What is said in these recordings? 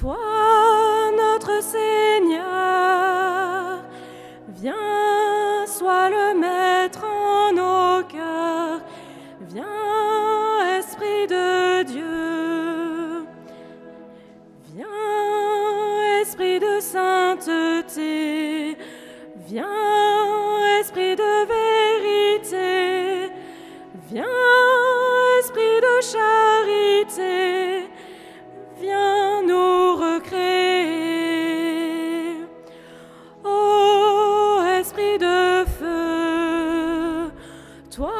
Toi, notre Seigneur, viens, sois le maître en nos cœurs. Viens, Esprit de Dieu. Viens, Esprit de sainteté. Viens, Esprit de vérité. Viens, Esprit de charité. Viens nous recréer. Ô Esprit de feu, toi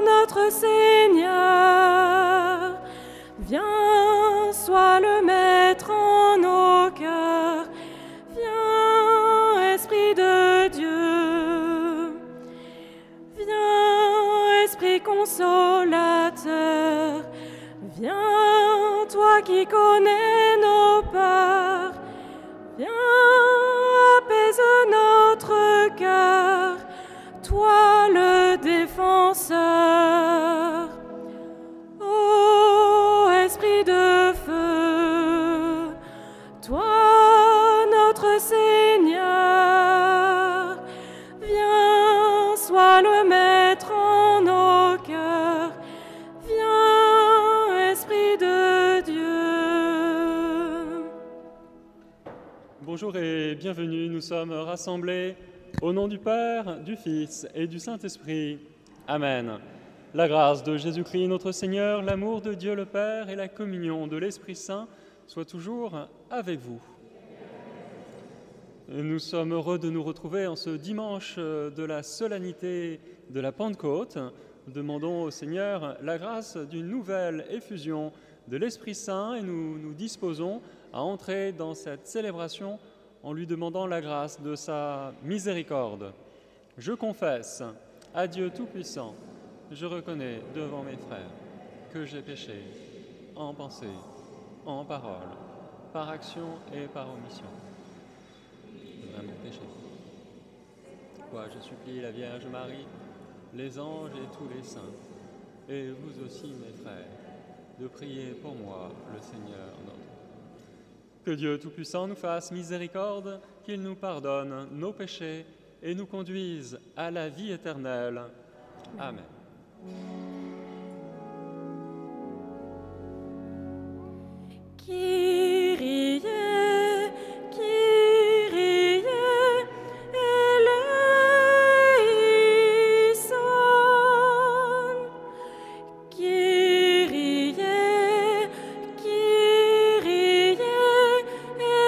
notre Seigneur, viens, sois le maître en nos cœurs. Viens, Esprit de Dieu. Viens, Esprit consolateur. Viens, toi qui connais nos peurs. Viens, apaise notre cœur, toi le défenseur. Ô Esprit de feu, toi notre Seigneur, viens, sois le maître en nos cœurs. Viens, Esprit de Dieu. Bonjour et bienvenue, nous sommes rassemblés au nom du Père, du Fils et du Saint-Esprit. Amen. La grâce de Jésus-Christ notre Seigneur, l'amour de Dieu le Père et la communion de l'Esprit Saint soient toujours avec vous. Nous sommes heureux de nous retrouver en ce dimanche de la solennité de la Pentecôte. Demandons au Seigneur la grâce d'une nouvelle effusion de l'Esprit Saint et nous nous disposons à entrer dans cette célébration en lui demandant la grâce de sa miséricorde. Je confesse à Dieu Tout-Puissant, je reconnais devant mes frères que j'ai péché en pensée, en parole, par action et par omission. Vraiment péché. Pourquoi je supplie la Vierge Marie, les anges et tous les saints, et vous aussi mes frères, de prier pour moi, le Seigneur notre Dieu. Que Dieu Tout-Puissant nous fasse miséricorde, qu'il nous pardonne nos péchés et nous conduise à la vie éternelle. Amen. Kyrie, Kyrie, eleison. Kyrie, Kyrie, eleison.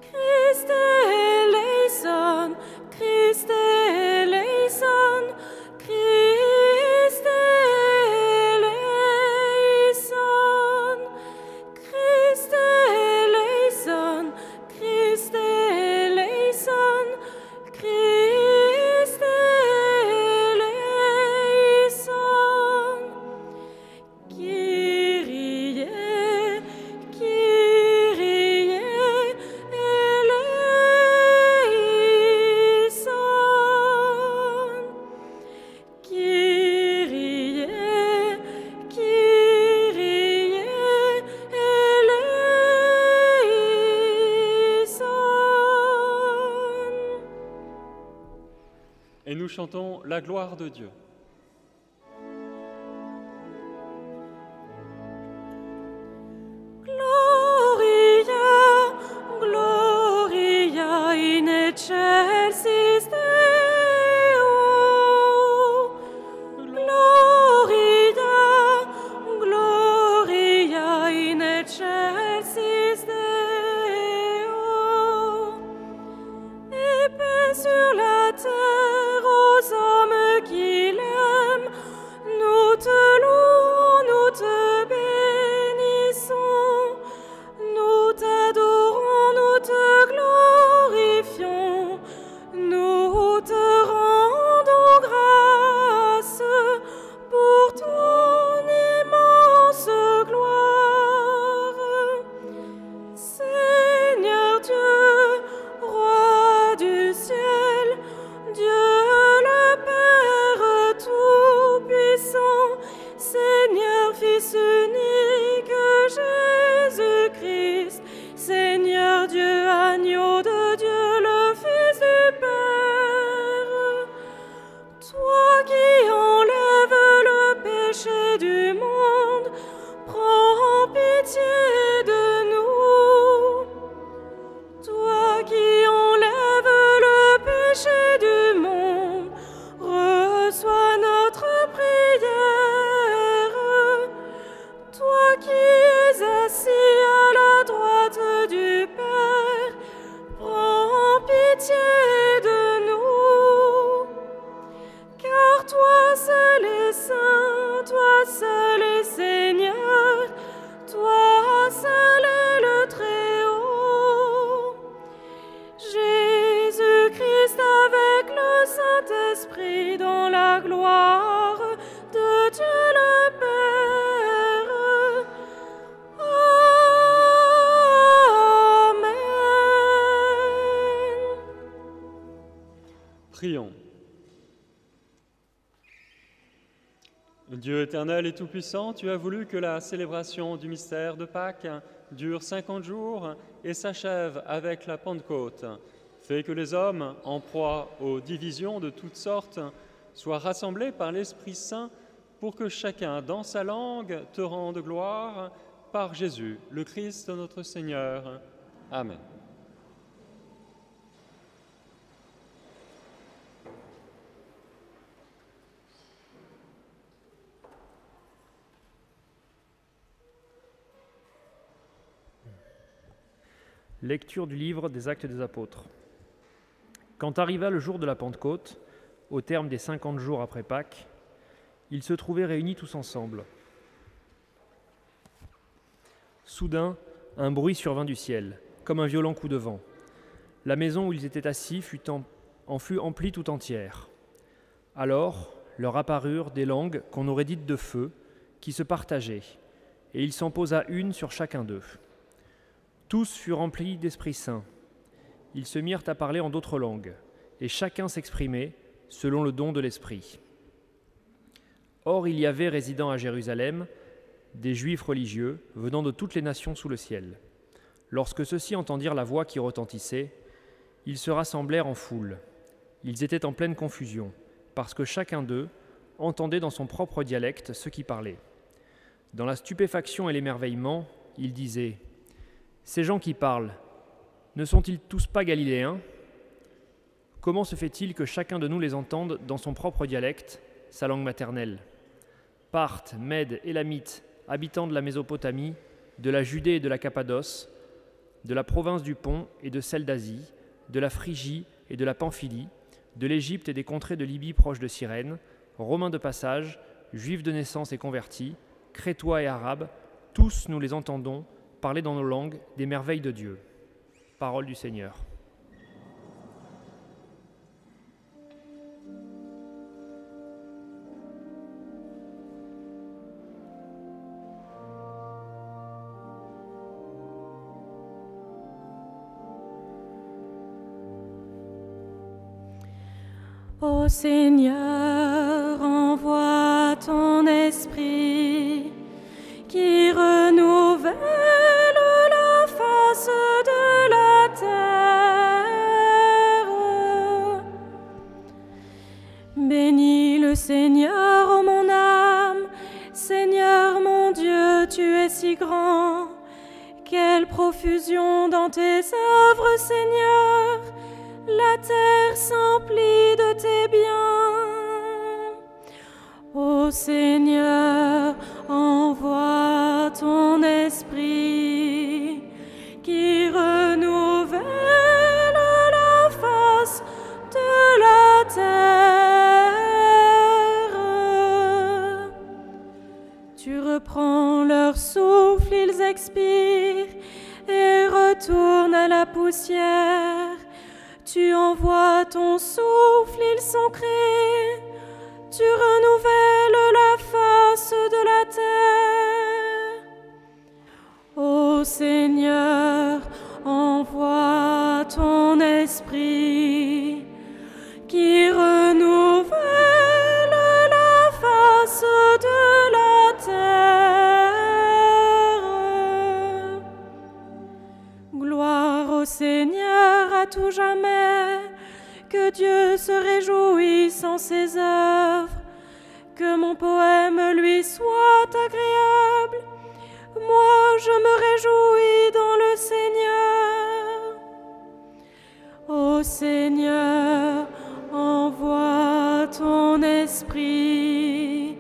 Christe eleison, Christe eleison, Christe eleison, Christe eleison, Christe eleison, Christe eleison. Kyrie, Kyrie, eleison. Kyrie, Kyrie, eleison. Et nous chantons la gloire de Dieu. Gloria, Gloria in excelsis Deo. Gloria, Gloria in excelsis Deo. Et paix sur la terre aux hommes qu'il Dieu éternel et tout-puissant, tu as voulu que la célébration du mystère de Pâques dure 50 jours et s'achève avec la Pentecôte. Fais que les hommes, en proie aux divisions de toutes sortes, soient rassemblés par l'Esprit Saint pour que chacun, dans sa langue, te rende gloire par Jésus, le Christ notre Seigneur. Amen. Lecture du livre des Actes des Apôtres. Quand arriva le jour de la Pentecôte, au terme des 50 jours après Pâques, ils se trouvaient réunis tous ensemble. Soudain, un bruit survint du ciel, comme un violent coup de vent. La maison où ils étaient assis en fut emplie tout entière. Alors leur apparurent des langues qu'on aurait dites de feu, qui se partageaient, et il s'en posa une sur chacun d'eux. Tous furent remplis d'Esprit Saint. Ils se mirent à parler en d'autres langues, et chacun s'exprimait selon le don de l'Esprit. Or, il y avait résidant à Jérusalem des Juifs religieux venant de toutes les nations sous le ciel. Lorsque ceux-ci entendirent la voix qui retentissait, ils se rassemblèrent en foule. Ils étaient en pleine confusion, parce que chacun d'eux entendait dans son propre dialecte ceux qui parlaient. Dans la stupéfaction et l'émerveillement, ils disaient « Ces gens qui parlent, ne sont-ils tous pas galiléens ? Comment se fait-il que chacun de nous les entende dans son propre dialecte, sa langue maternelle ? Parthes, Mèdes, Élamites, habitants de la Mésopotamie, de la Judée et de la Cappadoce, de la province du Pont et de celle d'Asie, de la Phrygie et de la Pamphylie, de l'Égypte et des contrées de Libye proches de Cyrène, Romains de passage, Juifs de naissance et convertis, Crétois et Arabes, tous nous les entendons parler dans nos langues des merveilles de Dieu. Parole du Seigneur. Ô Seigneur, envoie ton esprit qui renouvelle la face de la terre. Bénis le Seigneur, ô mon âme, Seigneur mon Dieu, tu es si grand. Quelle profusion dans tes œuvres, Seigneur, la terre s'emplit de tes biens. Ô Seigneur, envoie ton esprit qui renouvelle la face de la terre. Tu reprends leur souffle, ils expirent et retournent à la poussière. Tu envoies ton souffle, ils sont créés. Tu renouvelles la face de la terre. Ô Seigneur, envoie ton esprit qui renouvelle la face de la terre. Gloire au Seigneur à tout jamais. Que Dieu se réjouisse en ses œuvres, que mon poème lui soit agréable. Moi, je me réjouis dans le Seigneur. Ô Seigneur, envoie ton esprit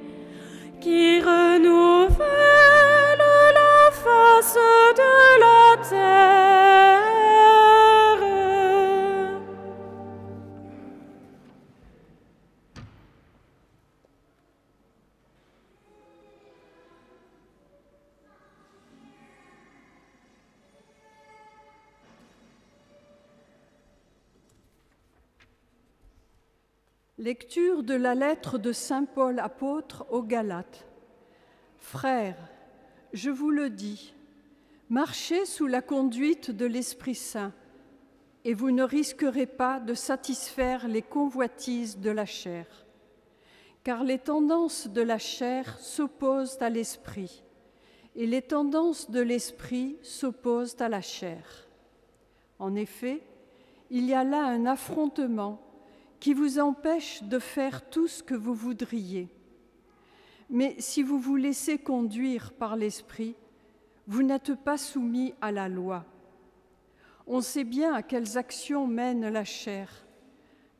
qui renouvelle la face de la terre. Lecture de la lettre de saint Paul apôtre aux Galates. Frères, je vous le dis, marchez sous la conduite de l'Esprit Saint, et vous ne risquerez pas de satisfaire les convoitises de la chair. car les tendances de la chair s'opposent à l'esprit, et les tendances de l'esprit s'opposent à la chair. En effet, il y a là un affrontement qui vous empêche de faire tout ce que vous voudriez. Mais si vous vous laissez conduire par l'esprit, vous n'êtes pas soumis à la loi. On sait bien à quelles actions mène la chair: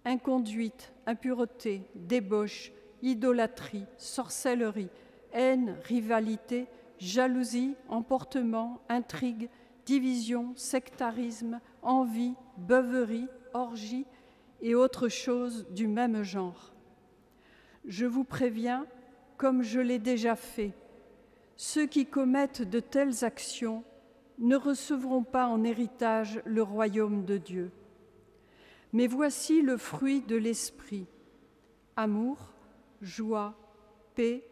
inconduite, impureté, débauche, idolâtrie, sorcellerie, haine, rivalité, jalousie, emportement, intrigue, division, sectarisme, envie, beuverie, orgie et autres choses du même genre. Je vous préviens, comme je l'ai déjà fait, ceux qui commettent de telles actions ne recevront pas en héritage le royaume de Dieu. Mais voici le fruit de l'esprit: amour, joie, paix,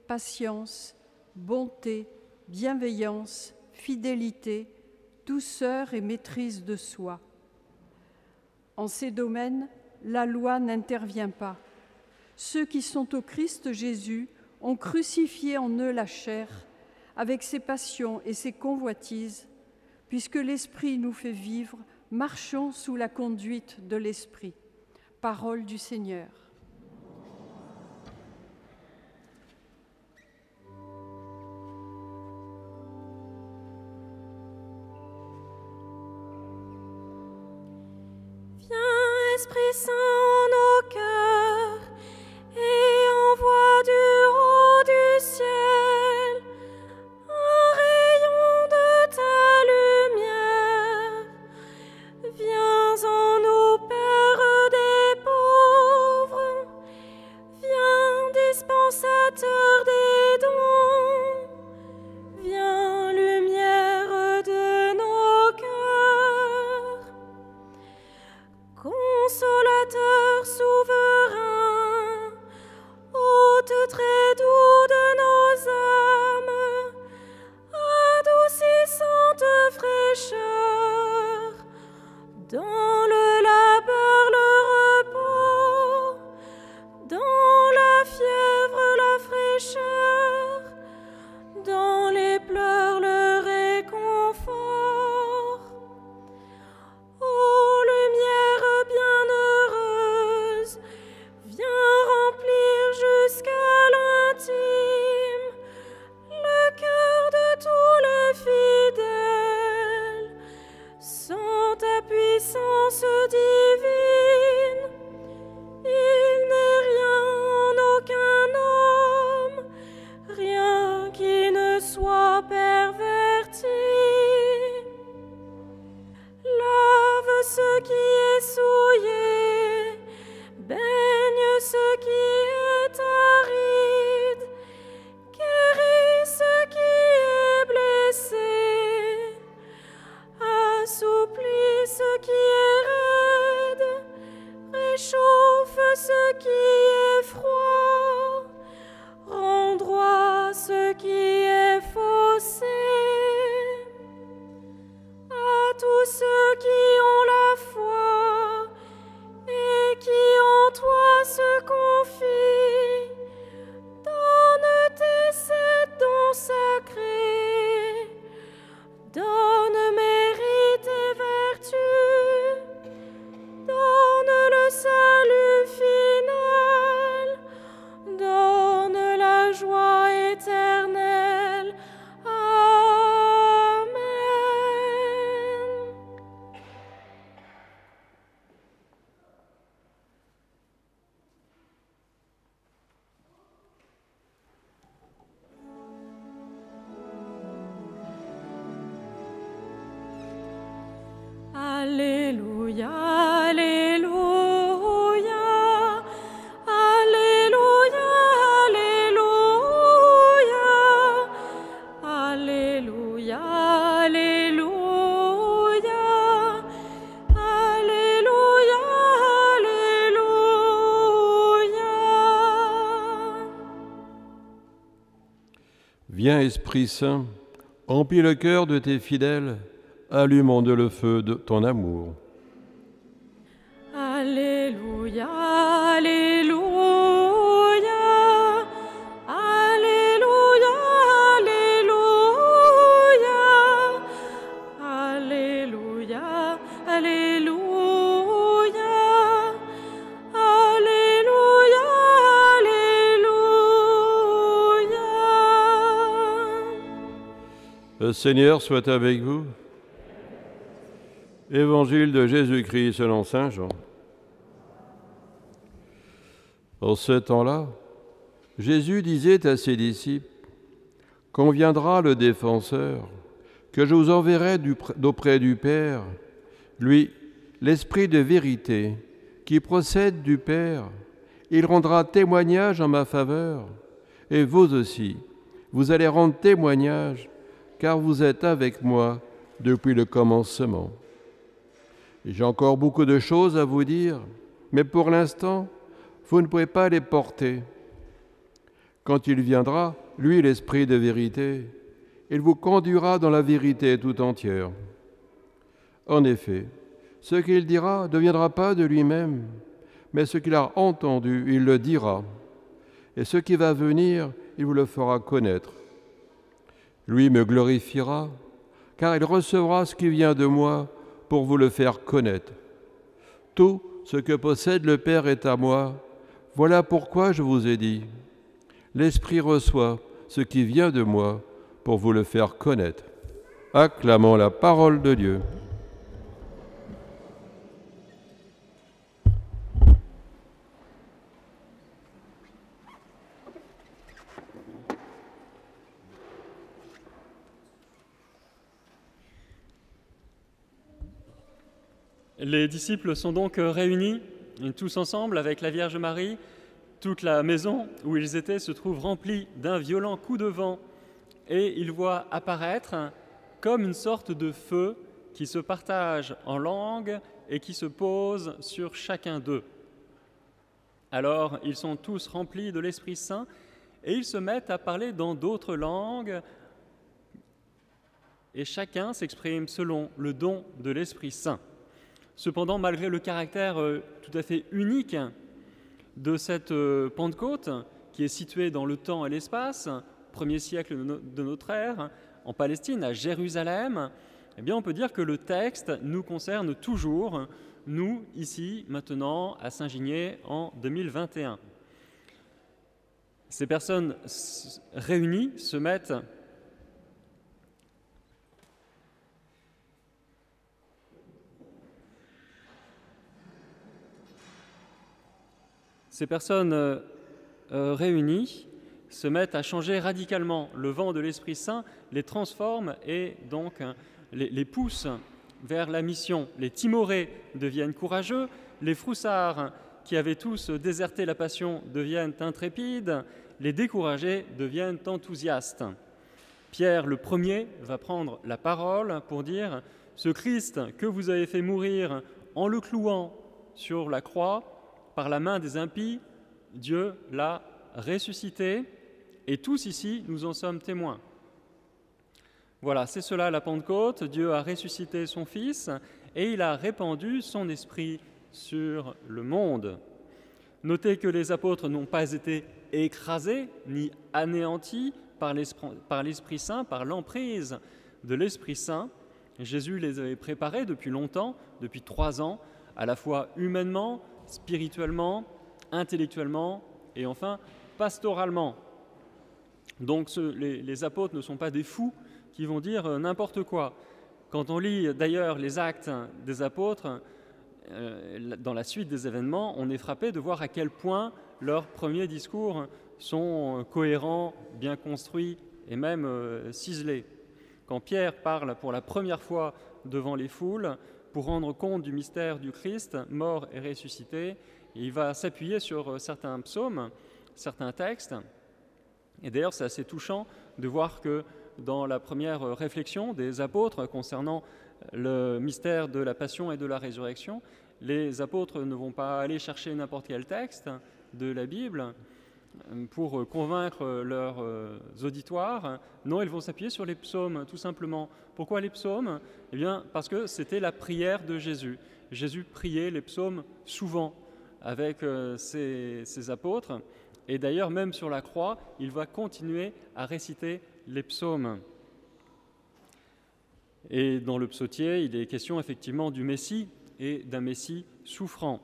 patience, bonté, bienveillance, fidélité, douceur et maîtrise de soi. En ces domaines, la loi n'intervient pas. Ceux qui sont au Christ Jésus ont crucifié en eux la chair, avec ses passions et ses convoitises. Puisque l'Esprit nous fait vivre, marchons sous la conduite de l'Esprit. Parole du Seigneur. Viens, Esprit Saint, en nos cœurs, et envoie du haut du ciel un rayon de ta lumière. Viens en nous, Père des pauvres, viens, dispensateur des dons, viens, lumière de nos cœurs. Consolateur souverain, hôte très doux de nos âmes, adoucissante fraîcheur, dans le labeur le repos, dans la fièvre la fraîcheur, dans les pleurs le réconfort. Ô lumière bienheureuse, viens remplir jusqu'à l'intime le cœur de tous les fidèles. Sans ta puissance divine, il n'est rien en aucun homme, rien qui ne soit perverti. Lave ce qui est souillé, baigne ce qui est aride, guéris ce qui est blessé, assouplis ce qui est raide, réchauffe ce qui est froid, rends droit ce qui est faussé. À tous ceux qui ont la foi et qui en toi se confient, donne tes 7 dons sacrés, donne mérite et vertu, donne le salut final, donne la joie éternelle. Amen. Alléluia, Alléluia, Alléluia, Alléluia, Alléluia, Alléluia, Alléluia, Alléluia. Viens, Esprit Saint, emplis le cœur de tes fidèles, allume en eux le feu de ton amour. Alléluia, Alléluia, Le Seigneur soit avec vous. Évangile de Jésus-Christ selon saint Jean. En ce temps-là, Jésus disait à ses disciples, « Quand viendra le défenseur, que je vous enverrai d'auprès du Père, lui, l'Esprit de vérité, qui procède du Père, il rendra témoignage en ma faveur, et vous aussi, vous allez rendre témoignage, car vous êtes avec moi depuis le commencement. J'ai encore beaucoup de choses à vous dire, mais pour l'instant, vous ne pouvez pas les porter. Quand il viendra, lui, l'Esprit de vérité, il vous conduira dans la vérité tout entière. En effet, ce qu'il dira ne viendra pas de lui-même, mais ce qu'il a entendu, il le dira. Et ce qui va venir, il vous le fera connaître. Lui me glorifiera, car il recevra ce qui vient de moi pour vous le faire connaître. Tout ce que possède le Père est à moi. Voilà pourquoi je vous ai dit, l'Esprit reçoit ce qui vient de moi pour vous le faire connaître. Acclamons la parole de Dieu. Les disciples sont donc réunis, tous ensemble, avec la Vierge Marie. Toute la maison où ils étaient se trouve remplie d'un violent coup de vent et ils voient apparaître comme une sorte de feu qui se partage en langues et qui se pose sur chacun d'eux. Alors, ils sont tous remplis de l'Esprit Saint et ils se mettent à parler dans d'autres langues et chacun s'exprime selon le don de l'Esprit Saint. Cependant, malgré le caractère tout à fait unique de cette Pentecôte, qui est située dans le temps et l'espace, 1er siècle de notre ère, en Palestine, à Jérusalem, eh bien, on peut dire que le texte nous concerne toujours, nous, ici, maintenant, à Saint-Ginier, en 2021. Ces personnes réunies se mettent réunies se mettent à changer radicalement. Le vent de l'Esprit Saint les transforme et donc les pousse vers la mission. Les timorés deviennent courageux, les froussards qui avaient tous déserté la passion deviennent intrépides, les découragés deviennent enthousiastes. Pierre le premier va prendre la parole pour dire « Ce Christ que vous avez fait mourir en le clouant sur la croix, par la main des impies, Dieu l'a ressuscité, et tous ici, nous en sommes témoins. » Voilà, c'est cela la Pentecôte. Dieu a ressuscité son Fils et il a répandu son Esprit sur le monde. Notez que les apôtres n'ont pas été écrasés ni anéantis par l'Esprit Saint, par l'emprise de l'Esprit Saint. Jésus les avait préparés depuis longtemps, depuis 3 ans, à la fois humainement, spirituellement, intellectuellement et enfin pastoralement. Donc les apôtres ne sont pas des fous qui vont dire n'importe quoi. Quand on lit d'ailleurs les actes des apôtres, dans la suite des événements, on est frappé de voir à quel point leurs premiers discours sont cohérents, bien construits et même ciselés. Quand Pierre parle pour la première fois devant les foules pour rendre compte du mystère du Christ, mort et ressuscité, il va s'appuyer sur certains psaumes, certains textes. Et d'ailleurs, c'est assez touchant de voir que dans la première réflexion des apôtres concernant le mystère de la passion et de la résurrection, les apôtres ne vont pas aller chercher n'importe quel texte de la Bible pour convaincre leurs auditoires. Non, ils vont s'appuyer sur les psaumes, tout simplement. Pourquoi les psaumes ? Eh bien, parce que c'était la prière de Jésus. Jésus priait les psaumes souvent avec ses apôtres. Et d'ailleurs, même sur la croix, il va continuer à réciter les psaumes. Et dans le psautier, il est question effectivement du Messie et d'un Messie souffrant.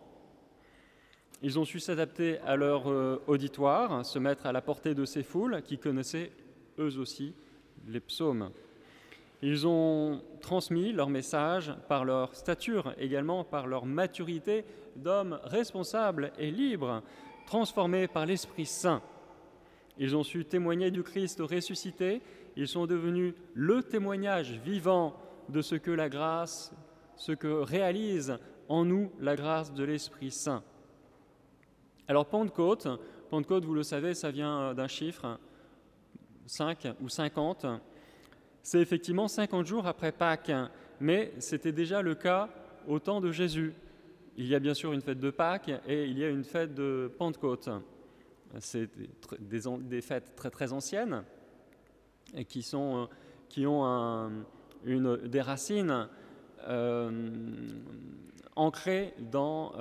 Ils ont su s'adapter à leur auditoire, se mettre à la portée de ces foules qui connaissaient eux aussi les psaumes. Ils ont transmis leur message par leur stature, également par leur maturité d'hommes responsables et libres, transformés par l'Esprit Saint. Ils ont su témoigner du Christ ressuscité. Ils sont devenus le témoignage vivant de ce que la grâce, ce que réalise en nous la grâce de l'Esprit Saint. Alors Pentecôte, vous le savez, ça vient d'un chiffre, 5 ou 50. C'est effectivement 50 jours après Pâques, mais c'était déjà le cas au temps de Jésus. Il y a bien sûr une fête de Pâques et il y a une fête de Pentecôte. C'est des fêtes très très anciennes et qui ont des racines ancrées dans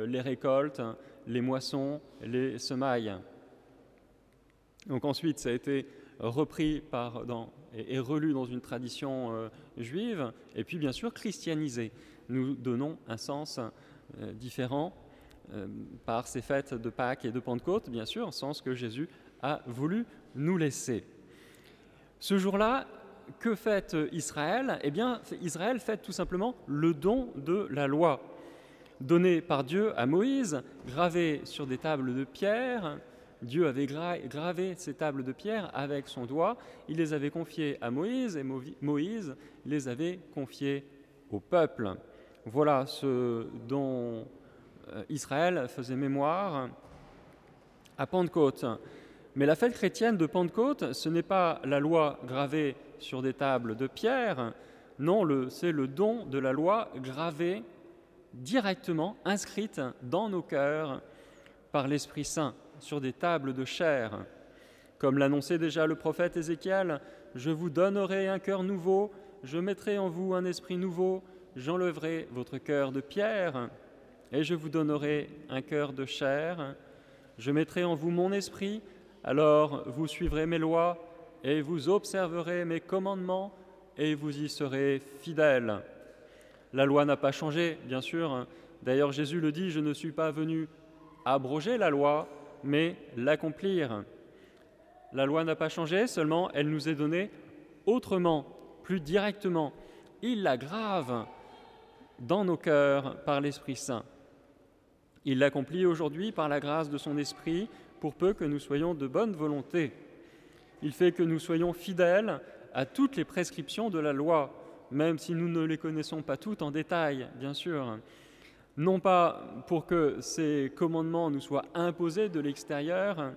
les récoltes, les moissons, les semailles. Donc ensuite, ça a été repris et relu dans une tradition juive, et puis bien sûr christianisé. Nous donnons un sens différent par ces fêtes de Pâques et de Pentecôte, bien sûr, sens que Jésus a voulu nous laisser. Ce jour-là, que fête Israël ? Eh bien, Israël fête tout simplement le don de la loi, donnée par Dieu à Moïse, gravée sur des tables de pierre. Dieu avait gravé ces tables de pierre avec son doigt, il les avait confiées à Moïse, et Moïse les avait confiées au peuple. Voilà ce dont Israël faisait mémoire à Pentecôte. Mais la fête chrétienne de Pentecôte, ce n'est pas la loi gravée sur des tables de pierre, non, c'est le don de la loi gravée directement, inscrite dans nos cœurs par l'Esprit Saint, sur des tables de chair. Comme l'annonçait déjà le prophète Ézéchiel, « Je vous donnerai un cœur nouveau, je mettrai en vous un esprit nouveau, j'enlèverai votre cœur de pierre, et je vous donnerai un cœur de chair. Je mettrai en vous mon esprit, alors vous suivrez mes lois, et vous observerez mes commandements, et vous y serez fidèles. » La loi n'a pas changé, bien sûr. D'ailleurs, Jésus le dit, « Je ne suis pas venu abroger la loi, mais l'accomplir. » La loi n'a pas changé, seulement elle nous est donnée autrement, plus directement. Il la grave dans nos cœurs par l'Esprit Saint. Il l'accomplit aujourd'hui par la grâce de son Esprit, pour peu que nous soyons de bonne volonté. Il fait que nous soyons fidèles à toutes les prescriptions de la loi, même si nous ne les connaissons pas toutes en détail, bien sûr. Non pas pour que ces commandements nous soient imposés de l'extérieur,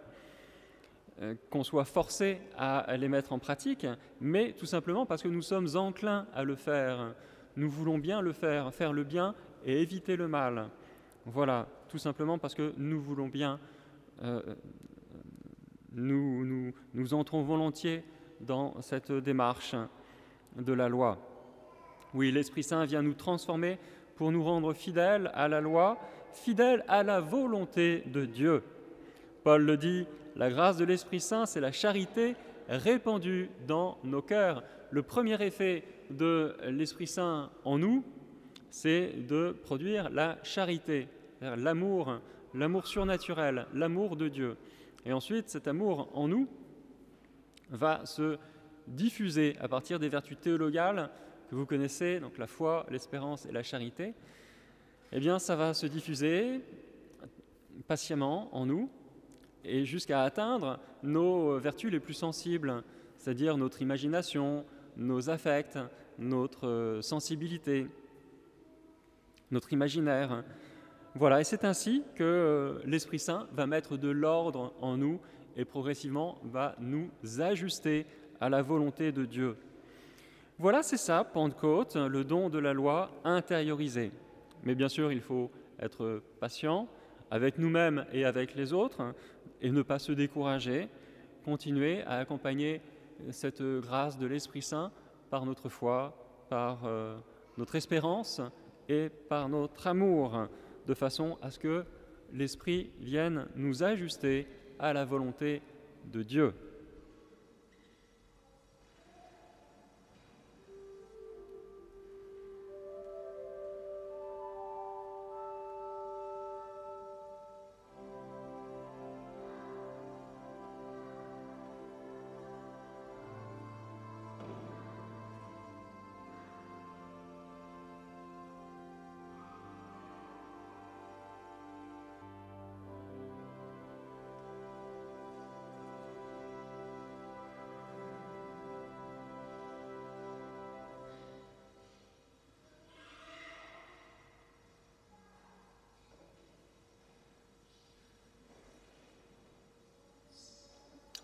qu'on soit forcé à les mettre en pratique, mais tout simplement parce que nous sommes enclins à le faire. Nous voulons bien le faire le bien et éviter le mal. Voilà, tout simplement parce que nous voulons bien, nous entrons volontiers dans cette démarche de la loi. Oui, l'Esprit Saint vient nous transformer pour nous rendre fidèles à la loi, fidèles à la volonté de Dieu. Paul le dit, la grâce de l'Esprit Saint, c'est la charité répandue dans nos cœurs. Le premier effet de l'Esprit Saint en nous, c'est de produire la charité, l'amour surnaturel, l'amour de Dieu. Et ensuite, cet amour en nous va se diffuser à partir des vertus théologales que vous connaissez, donc la foi, l'espérance et la charité. Eh bien, ça va se diffuser patiemment en nous et jusqu'à atteindre nos vertus les plus sensibles, c'est-à-dire notre imagination, nos affects, notre sensibilité, notre imaginaire. Voilà, et c'est ainsi que l'Esprit Saint va mettre de l'ordre en nous et progressivement va nous ajuster à la volonté de Dieu. Voilà, c'est ça, Pentecôte, le don de la loi intériorisé. Mais bien sûr, il faut être patient avec nous-mêmes et avec les autres et ne pas se décourager, continuer à accompagner cette grâce de l'Esprit Saint par notre foi, par notre espérance et par notre amour, de façon à ce que l'Esprit vienne nous ajuster à la volonté de Dieu.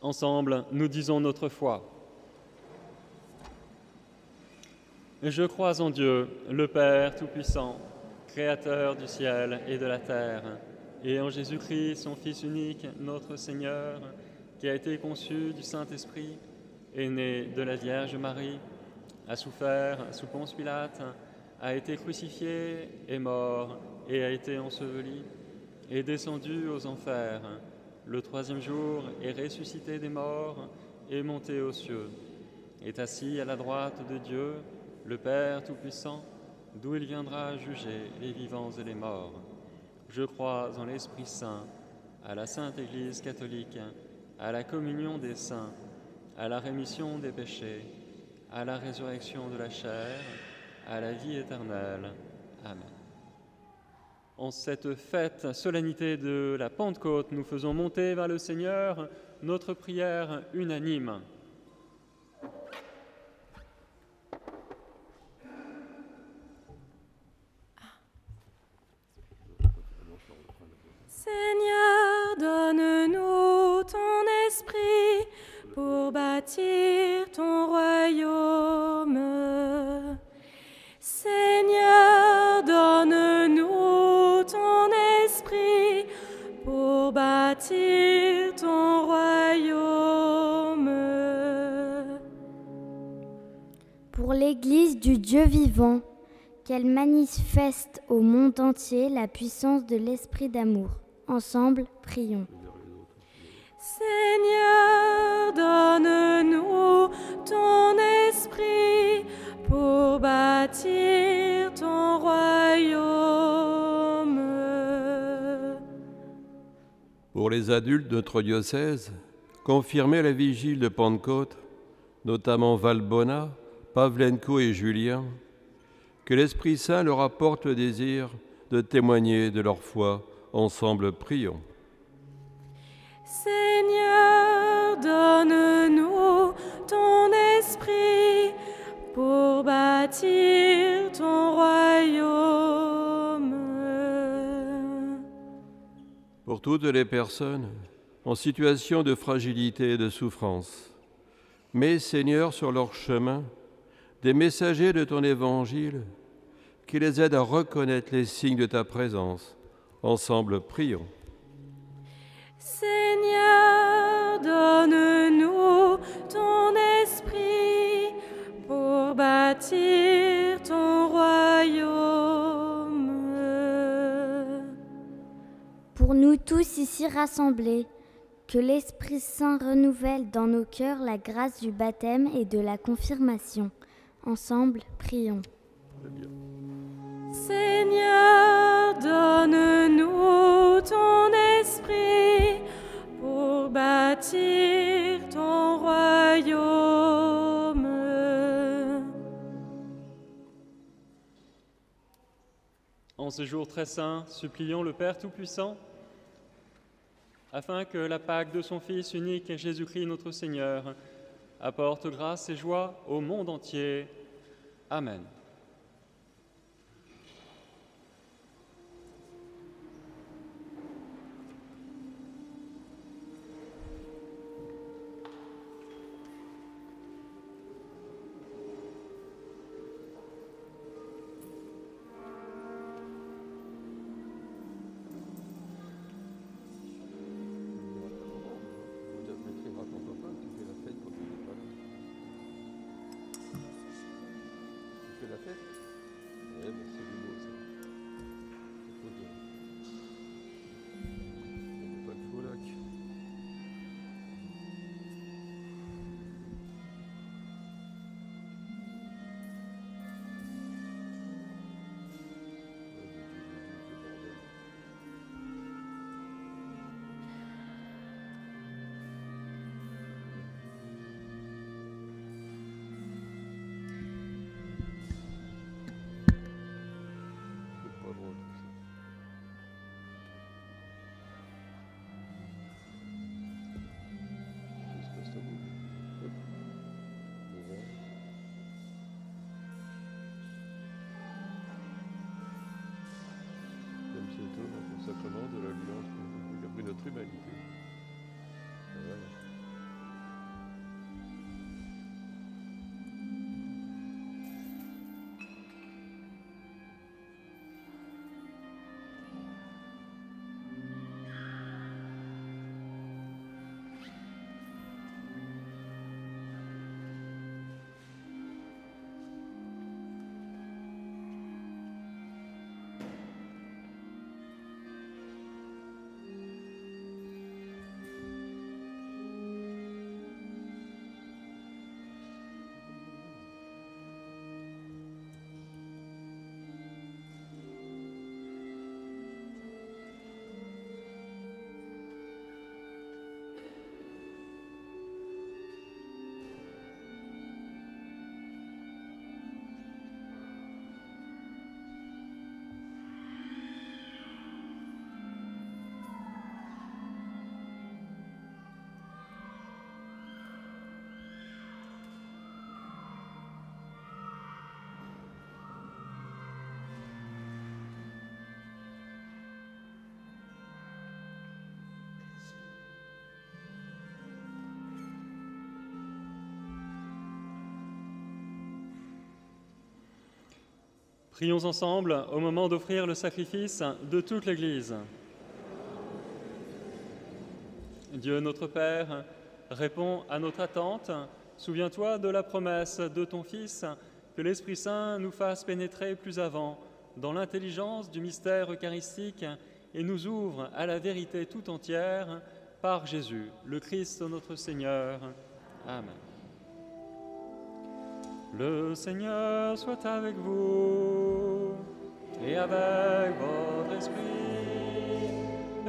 Ensemble, nous disons notre foi. Je crois en Dieu, le Père Tout-Puissant, Créateur du ciel et de la terre, et en Jésus-Christ, son Fils unique, notre Seigneur, qui a été conçu du Saint-Esprit, est né de la Vierge Marie, a souffert sous Ponce Pilate, a été crucifié, est mort et a été enseveli, est descendu aux enfers. Le troisième jour est ressuscité des morts, est monté aux cieux, est assis à la droite de Dieu, le Père Tout-Puissant, d'où il viendra juger les vivants et les morts. Je crois en l'Esprit Saint, à la Sainte Église catholique, à la communion des saints, à la rémission des péchés, à la résurrection de la chair, à la vie éternelle. Amen. En cette fête, solennité de la Pentecôte, nous faisons monter vers le Seigneur notre prière unanime. Seigneur, donne-nous ton esprit pour bâtir ton royaume. Seigneur, donne-nous ton esprit pour bâtir ton royaume. Pour l'Église du Dieu vivant, qu'elle manifeste au monde entier la puissance de l'Esprit d'amour. Ensemble, prions. Seigneur, donne-nous ton esprit pour bâtir ton royaume. Pour les adultes de notre diocèse, confirmez la vigile de Pentecôte, notamment Valbona, Pavlenko et Julien, que l'Esprit Saint leur apporte le désir de témoigner de leur foi. Ensemble, prions. Seigneur, donne-nous ton esprit pour bâtir ton royaume. Pour toutes les personnes en situation de fragilité et de souffrance, mets, Seigneur, sur leur chemin des messagers de ton évangile qui les aident à reconnaître les signes de ta présence. Ensemble, prions. Seigneur, donne-nous ton esprit pour bâtir ton royaume. Pour nous tous ici rassemblés, que l'Esprit Saint renouvelle dans nos cœurs la grâce du baptême et de la confirmation. Ensemble, prions. Seigneur, donne-nous ton esprit pour bâtir ton royaume. En ce jour très saint, supplions le Père Tout-Puissant afin que la Pâque de son Fils unique, Jésus-Christ notre Seigneur, apporte grâce et joie au monde entier. Amen. Sacrement de l'alliance pour notre humanité. Voilà. Prions ensemble au moment d'offrir le sacrifice de toute l'Église. Dieu notre Père, réponds à notre attente. Souviens-toi de la promesse de ton Fils, que l'Esprit Saint nous fasse pénétrer plus avant dans l'intelligence du mystère eucharistique et nous ouvre à la vérité tout entière par Jésus, le Christ notre Seigneur. Amen. Le Seigneur soit avec vous et avec votre esprit.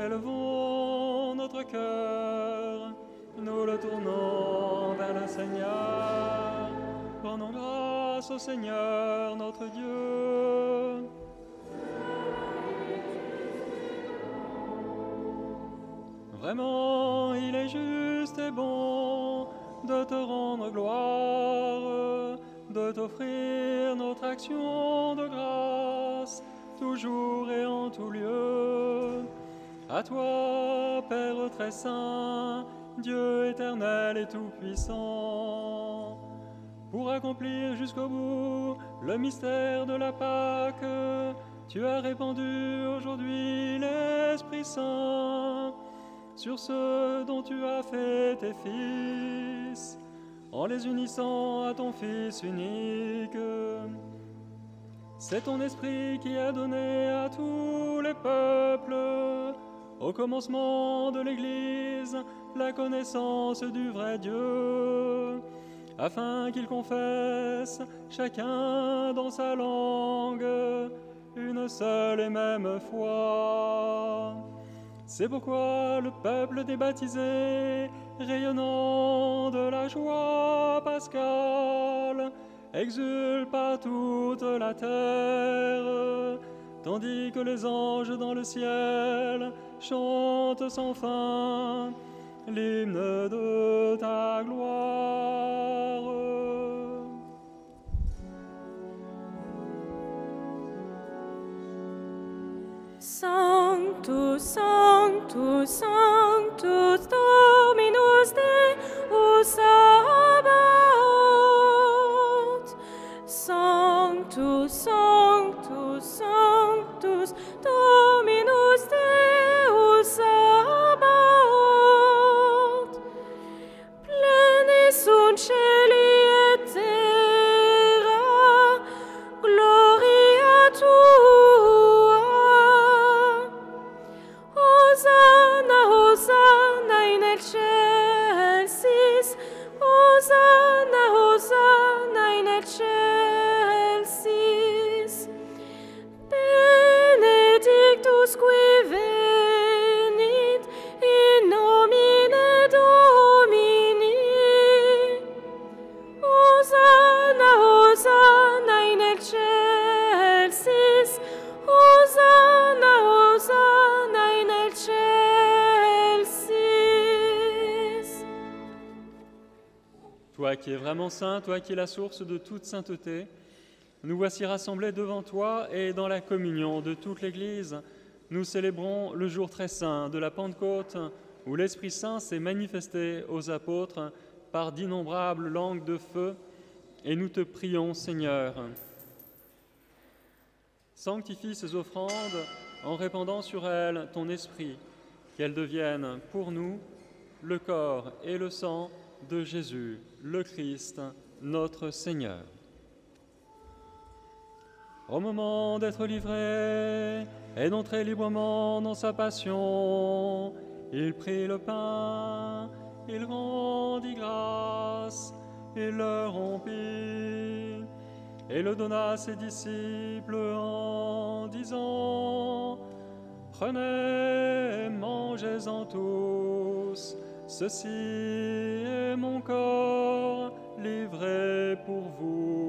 Élevons notre cœur, nous le tournons vers le Seigneur. Rendons grâce au Seigneur notre Dieu. Vraiment, il est juste et bon de te rendre gloire, de t'offrir notre action de grâce, toujours et en tout lieu. À toi, Père très saint, Dieu éternel et tout-puissant, pour accomplir jusqu'au bout le mystère de la Pâque, tu as répandu aujourd'hui l'Esprit Saint sur ceux dont tu as fait tes fils, en les unissant à ton Fils unique. C'est ton Esprit qui a donné à tous les peuples, au commencement de l'Église, la connaissance du vrai Dieu, afin qu'ils confessent, chacun dans sa langue, une seule et même foi. C'est pourquoi le peuple des baptisés, rayonnant de la joie pascale, exulte par toute la terre, tandis que les anges dans le ciel chantent sans fin l'hymne de ta gloire. Sanctus, Sanctus, Sanctus, Dominus Deus Sabaoth. Sanctus, Sanctus, Sanctus, Dominus Deus Sabaoth. Pleni sunt celi et terra, gloria tua. Hosanna, Hosanna in excelsis, Hosanna, Hosanna in excelsis. Benedictus qui venit in nomine Domini. Hosanna, Hosanna in excelsis, Hosanna, Hosanna in excelsis. Toi qui es vraiment saint, toi qui es la source de toute sainteté, nous voici rassemblés devant toi et dans la communion de toute l'Église. Nous célébrons le jour très saint de la Pentecôte, où l'Esprit Saint s'est manifesté aux apôtres par d'innombrables langues de feu, et nous te prions, Seigneur. Sanctifie ces offrandes en répandant sur elles ton esprit, qu'elles deviennent pour nous le corps et le sang de Jésus, le Christ, notre Seigneur. Au moment d'être livré et d'entrer librement dans sa passion, il prit le pain, il rendit grâce, il le rompit et le donna à ses disciples en disant : Prenez et mangez-en tous, ceci est mon corps livré pour vous.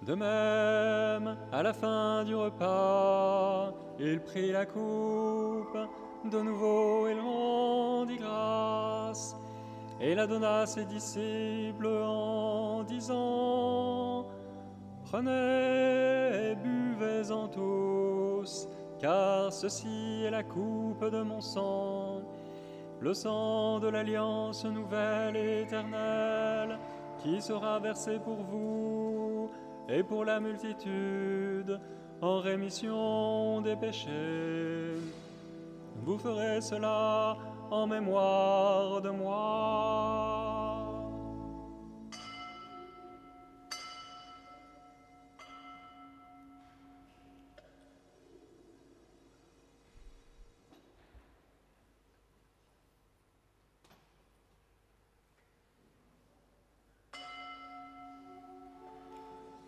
De même, à la fin du repas, il prit la coupe, de nouveau il rendit grâce, et la donna à ses disciples en disant: Prenez et buvez-en tous, car ceci est la coupe de mon sang, le sang de l'alliance nouvelle et éternelle, qui sera versé pour vous et pour la multitude en rémission des péchés. Vous ferez cela en mémoire de moi.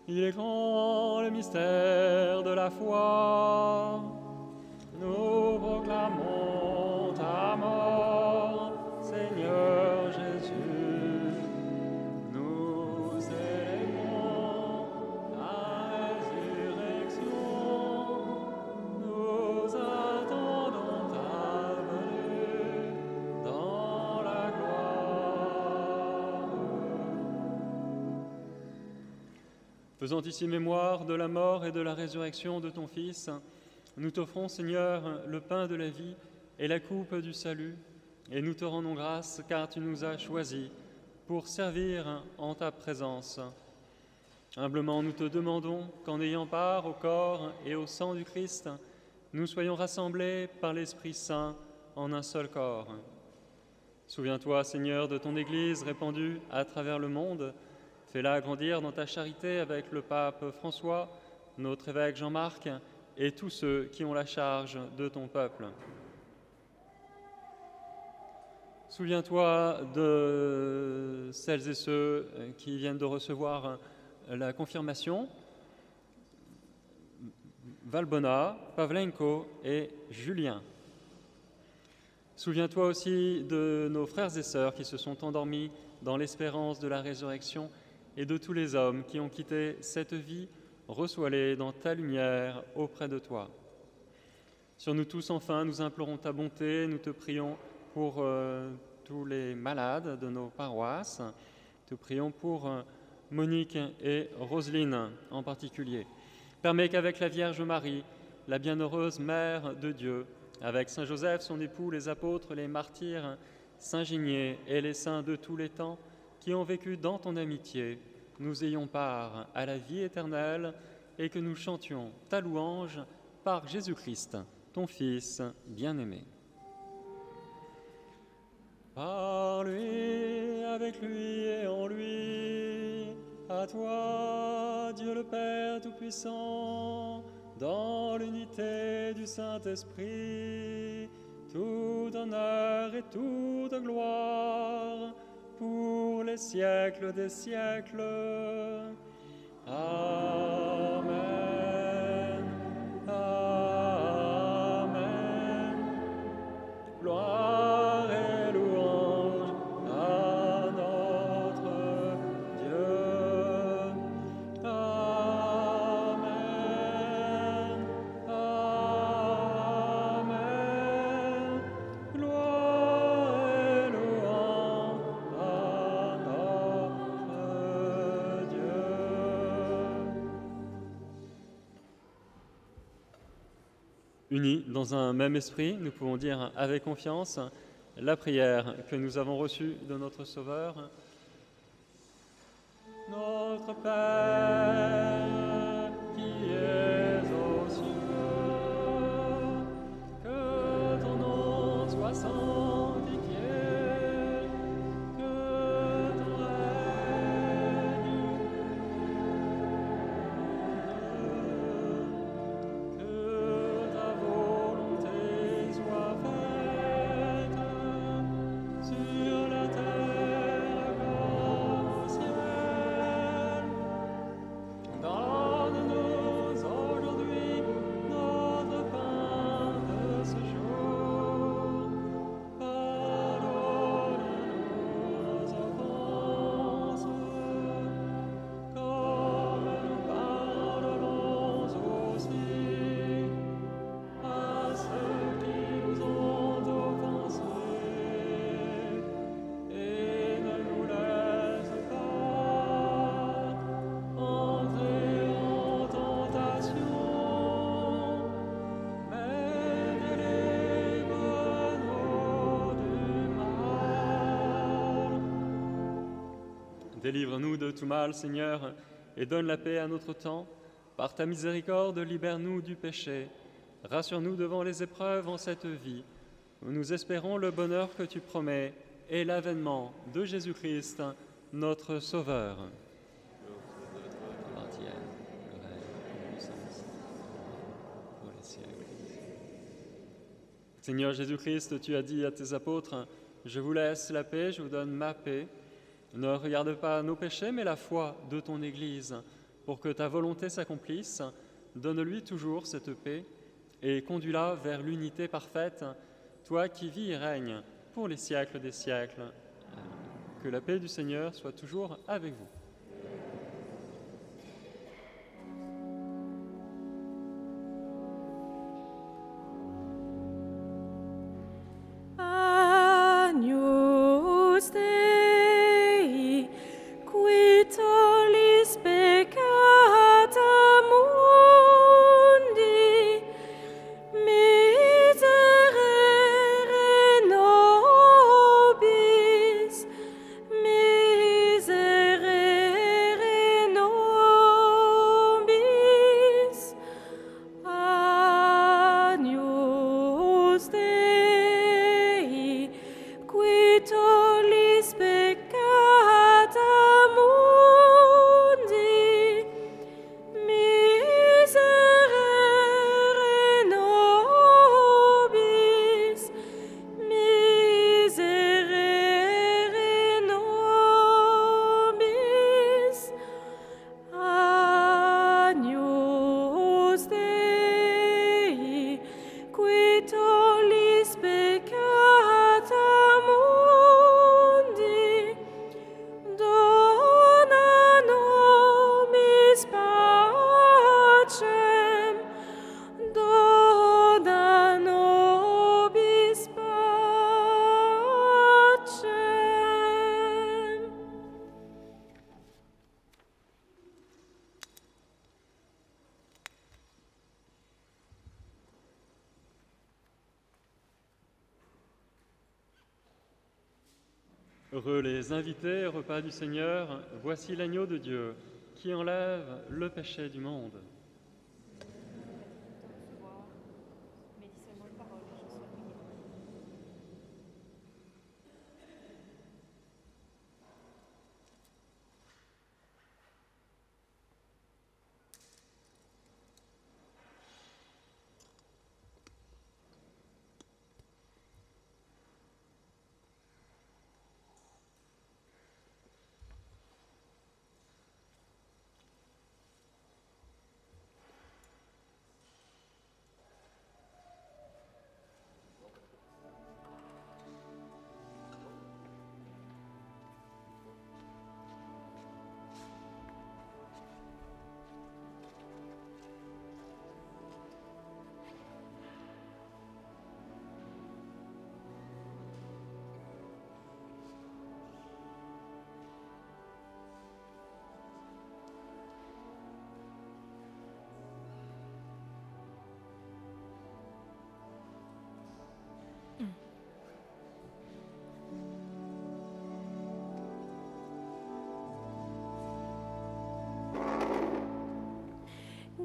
Il est grand le mystère de la foi. Nous proclamons ta mort, Seigneur Jésus. Nous célébrons ta résurrection. Nous attendons ta venue dans la gloire. Faisant ici mémoire de la mort et de la résurrection de ton Fils, nous t'offrons, Seigneur, le pain de la vie et la coupe du salut, et nous te rendons grâce car tu nous as choisis pour servir en ta présence. Humblement, nous te demandons qu'en ayant part au corps et au sang du Christ, nous soyons rassemblés par l'Esprit Saint en un seul corps. Souviens-toi, Seigneur, de ton Église répandue à travers le monde. Fais-la grandir dans ta charité avec le pape François, notre évêque Jean-Marc, et tous ceux qui ont la charge de ton peuple. Souviens-toi de celles et ceux qui viennent de recevoir la confirmation, Valbona, Pavlenko et Julien. Souviens-toi aussi de nos frères et sœurs qui se sont endormis dans l'espérance de la résurrection et de tous les hommes qui ont quitté cette vie. Reçois-les dans ta lumière auprès de toi. Sur nous tous, enfin, nous implorons ta bonté, nous te prions pour tous les malades de nos paroisses, te prions pour Monique et Roselyne en particulier. Permets qu'avec la Vierge Marie, la bienheureuse Mère de Dieu, avec Saint Joseph, son époux, les apôtres, les martyrs, Saint Ginier et les saints de tous les temps qui ont vécu dans ton amitié, nous ayons part à la vie éternelle et que nous chantions ta louange par Jésus-Christ, ton Fils bien-aimé. Par lui, avec lui et en lui, à toi, Dieu le Père Tout-Puissant, dans l'unité du Saint-Esprit, tout honneur et toute gloire, pour les siècles des siècles. Amen. Amen. Gloire et louange à notre Dieu. Amen. Amen. Gloire et louange à notre Dieu. Unis dans un même esprit, nous pouvons dire avec confiance la prière que nous avons reçue de notre Sauveur. Notre Père qui es aux cieux, que ton nom soit sanctifié, que ton règne vienne, que ta volonté soit faite sur la terre comme au ciel. Délivre-nous de tout mal, Seigneur, et donne la paix à notre temps. Par ta miséricorde, libère-nous du péché. Rassure-nous devant les épreuves en cette vie, où nous espérons le bonheur que tu promets et l'avènement de Jésus-Christ, notre Sauveur. Seigneur Jésus-Christ, tu as dit à tes apôtres, « Je vous laisse la paix, je vous donne ma paix. » Ne regarde pas nos péchés, mais la foi de ton Église. Pour que ta volonté s'accomplisse, donne-lui toujours cette paix et conduis-la vers l'unité parfaite, toi qui vis et règnes pour les siècles des siècles. Que la paix du Seigneur soit toujours avec vous. Agnus Dei, qui tollis peccata mundi, miserere nobis, miserere nobis. Agnus Dei, qui tollis peccata mundi, miserere nobis, miserere nobis. Agnus Dei, qui tollis peccata mundi, dona nobis pacem, dona nobis pacem. Heureux les invités au repas du Seigneur, voici l'agneau de Dieu qui enlève le péché du monde.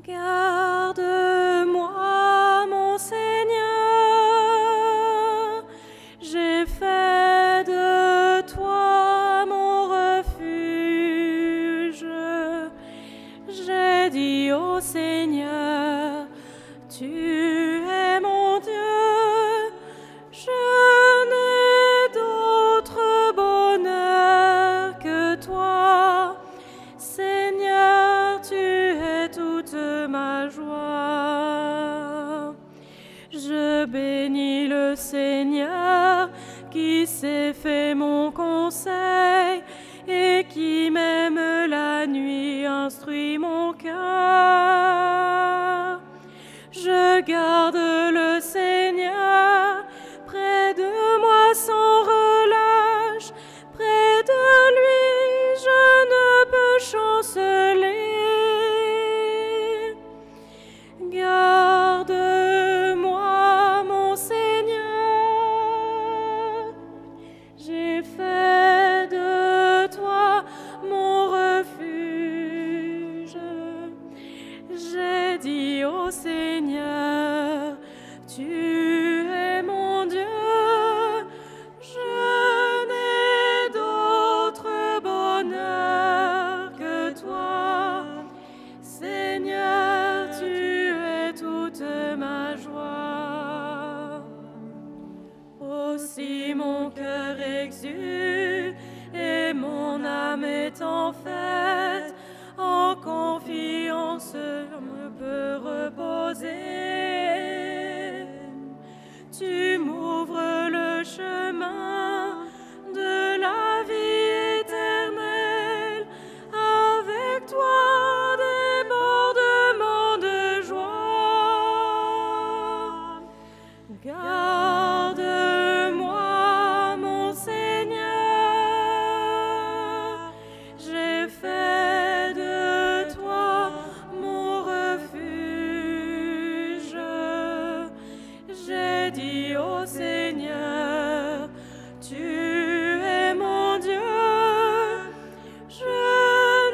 Garde-moi, mon Seigneur, j'ai fait de toi mon refuge. J'ai dit au Seigneur, tu es mon Dieu, je n'ai d'autre bonheur que toi. Seigneur, tu es toute ma joie. Je bénis le Seigneur qui s'est fait mon conseil et qui même la nuit instruit mon cœur. Je garde le Seigneur près de moi sans relâche, près de lui je ne peux chanceler. Garde-moi, mon Seigneur, j'ai fait de toi mon Tu es mon Dieu, je n'ai d'autre bonheur que toi. Seigneur, tu es toute ma joie. Aussi mon cœur exulte et mon âme est en fête, en confiance me peut reposer. Tu m'ouvres le chemin de la vie éternelle, avec toi débordement de joie. Garde-moi, mon Seigneur, j'ai fait de toi mon refuge. J'ai dit au Seigneur, tu es mon Dieu, je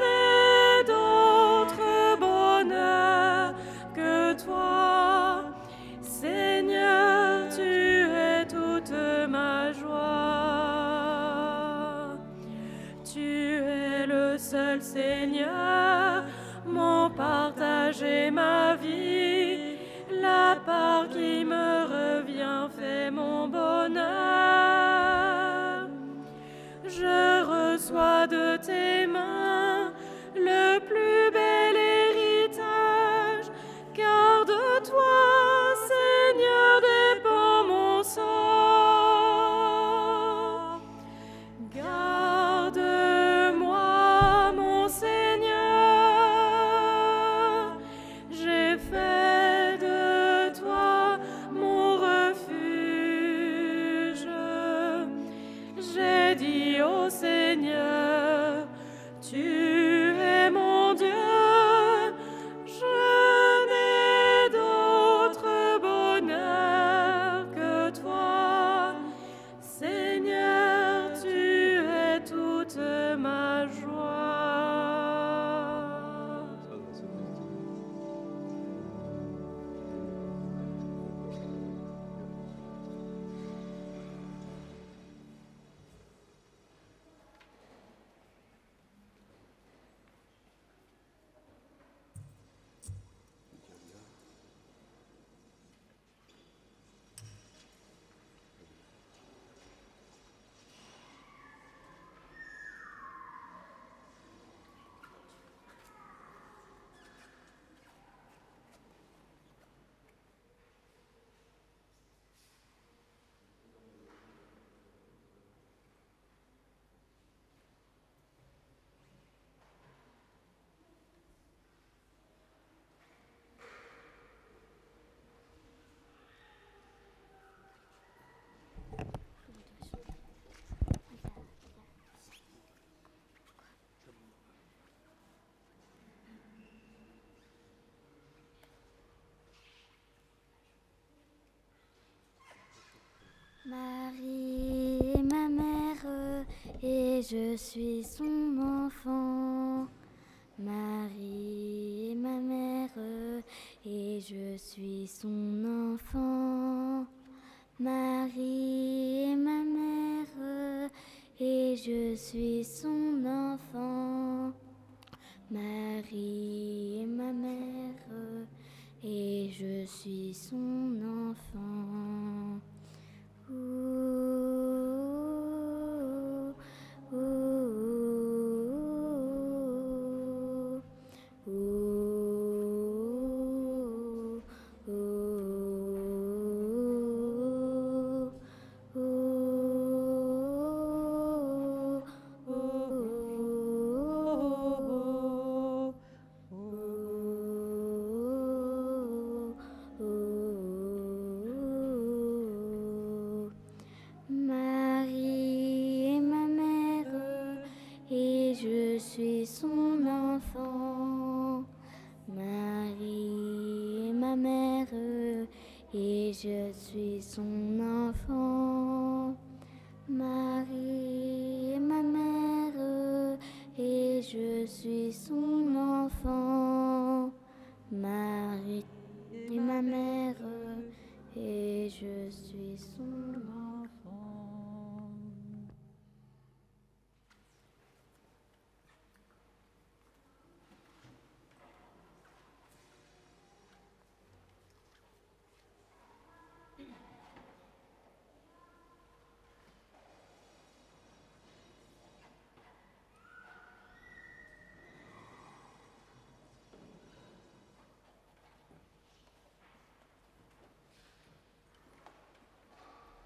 n'ai d'autre bonheur que toi. Seigneur, tu es toute ma joie. Tu es le seul Seigneur, mon partage et ma vie, la part qui me revient fait mon bonheur. Je reçois de tes mains le plus bel héritage, car de toi, Seigneur, dépend mon sort. Garde-moi, mon Seigneur, j'ai fait de toi mon refuge. J'ai dit au Seigneur, tu es mon Dieu, je n'ai d'autre bonheur que toi. Seigneur, tu es toute ma joie. Marie est ma mère et je suis son enfant. Marie est ma mère et je suis son enfant. Marie est ma mère et je suis son enfant. Marie est ma mère et je suis son enfant. Ooh, ooh, ooh, ooh, Marie est ma mère et je suis son enfant. Marie est ma mère et je suis son enfant. Marie est ma mère et je suis son enfant. Marie est ma mère et je suis son enfant.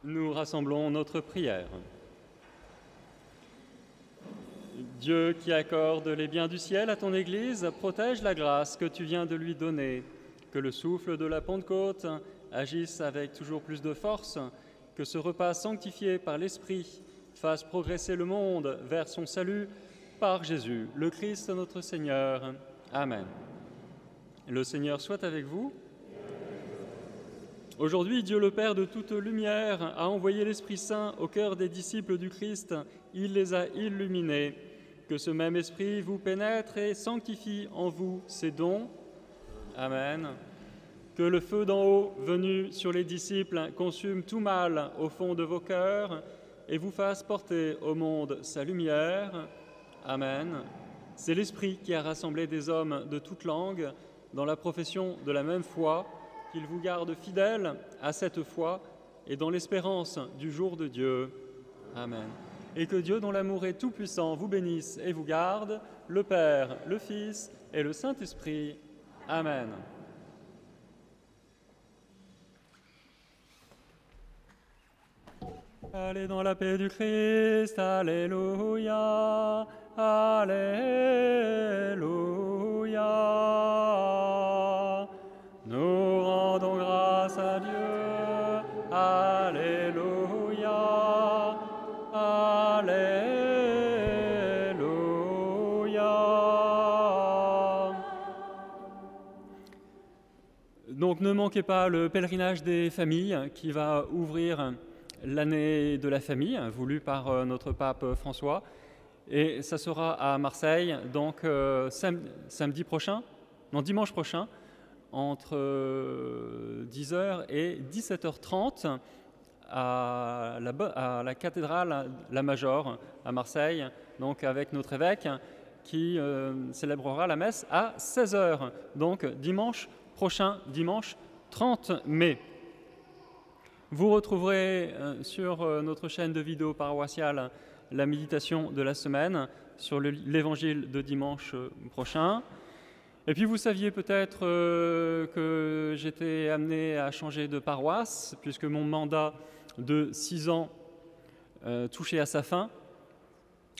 Nous rassemblons notre prière. Dieu qui accorde les biens du ciel à ton Église, protège la grâce que tu viens de lui donner, que le souffle de la Pentecôte agisse avec toujours plus de force, que ce repas sanctifié par l'Esprit fasse progresser le monde vers son salut par Jésus, le Christ notre Seigneur. Amen. Le Seigneur soit avec vous. Aujourd'hui, Dieu le Père de toute lumière a envoyé l'Esprit Saint au cœur des disciples du Christ. Il les a illuminés. Que ce même Esprit vous pénètre et sanctifie en vous ses dons. Amen. Que le feu d'en haut, venu sur les disciples, consume tout mal au fond de vos cœurs et vous fasse porter au monde sa lumière. Amen. C'est l'Esprit qui a rassemblé des hommes de toutes langues dans la profession de la même foi, qu'il vous garde fidèles à cette foi et dans l'espérance du jour de Dieu. Amen. Et que Dieu, dont l'amour est tout-puissant, vous bénisse et vous garde, le Père, le Fils et le Saint-Esprit. Amen. Allez dans la paix du Christ, alléluia, alléluia. Nous rendons grâce à Dieu, alléluia, alléluia. Donc ne manquez pas le pèlerinage des familles qui va ouvrir l'année de la famille, voulue par notre pape François. Et ça sera à Marseille, donc dimanche prochain, entre 10h et 17h30 à la cathédrale La Major à Marseille, donc avec notre évêque qui célébrera la messe à 16h, donc dimanche prochain, dimanche 30 mai. Vous retrouverez sur notre chaîne de vidéos paroissiale la méditation de la semaine sur l'évangile de dimanche prochain. Et puis vous saviez peut-être que j'étais amené à changer de paroisse puisque mon mandat de 6 ans touchait à sa fin.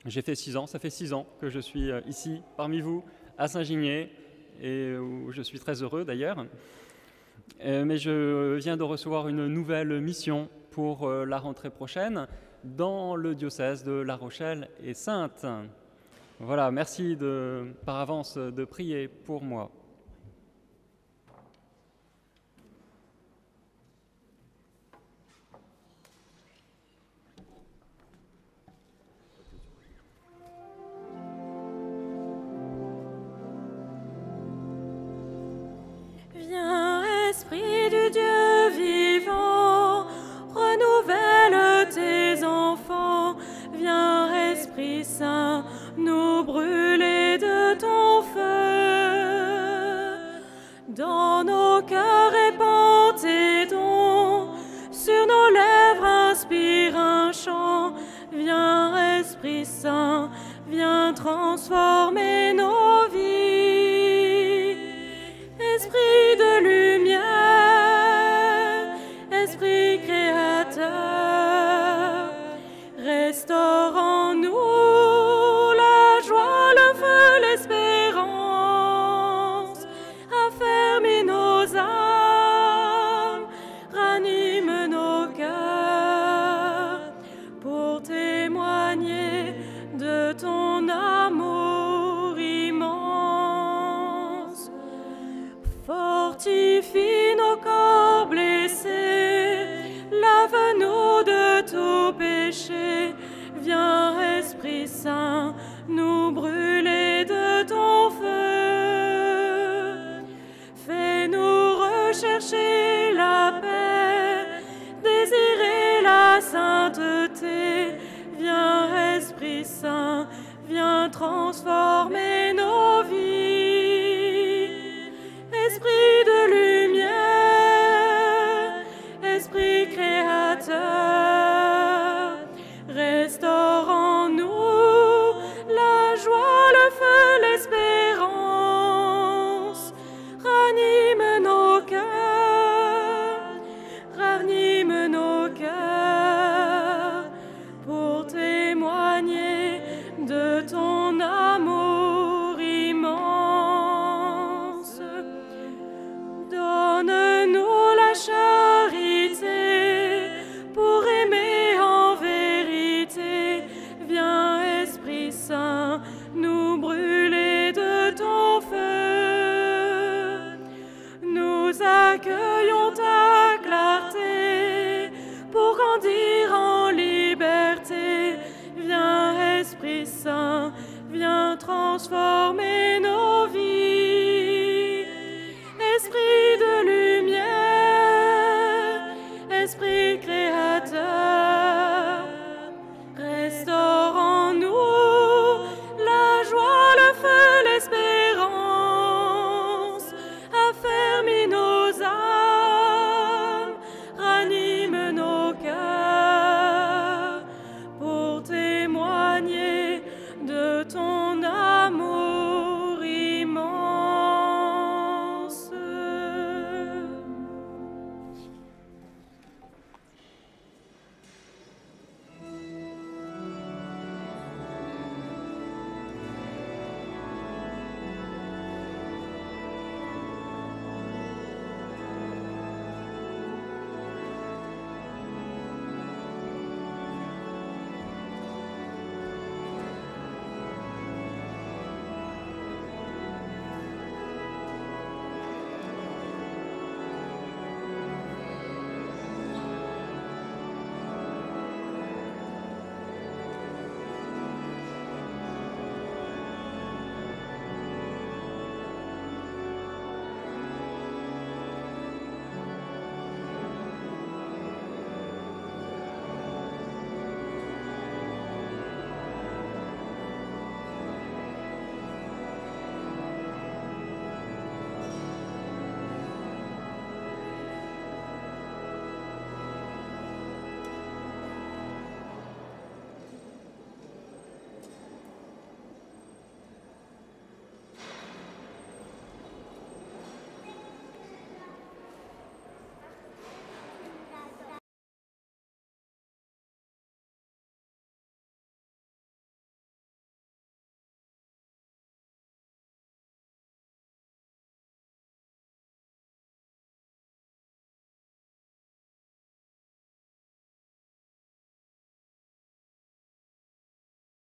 J'ai fait 6 ans, ça fait 6 ans que je suis ici parmi vous à Saint-Ginier et où je suis très heureux d'ailleurs. Mais je viens de recevoir une nouvelle mission pour la rentrée prochaine dans le diocèse de La Rochelle et Saintes. Voilà, merci par avance de prier pour moi. Viens, Esprit du Dieu vivant, renouvelle tes enfants. Viens, Esprit Saint, nous brûler de ton feu. Dans nos cœurs répand tes dons, sur nos lèvres inspire un chant. Viens, Esprit Saint, viens transformer nos vies. Esprit de lumière, Esprit créateur, restaure en nous la joie, le feu, l'espérance, affermis nos âmes, ranime nos cœurs, pour témoigner de ton amour immense. sainteté. Viens, Esprit Saint, viens transformer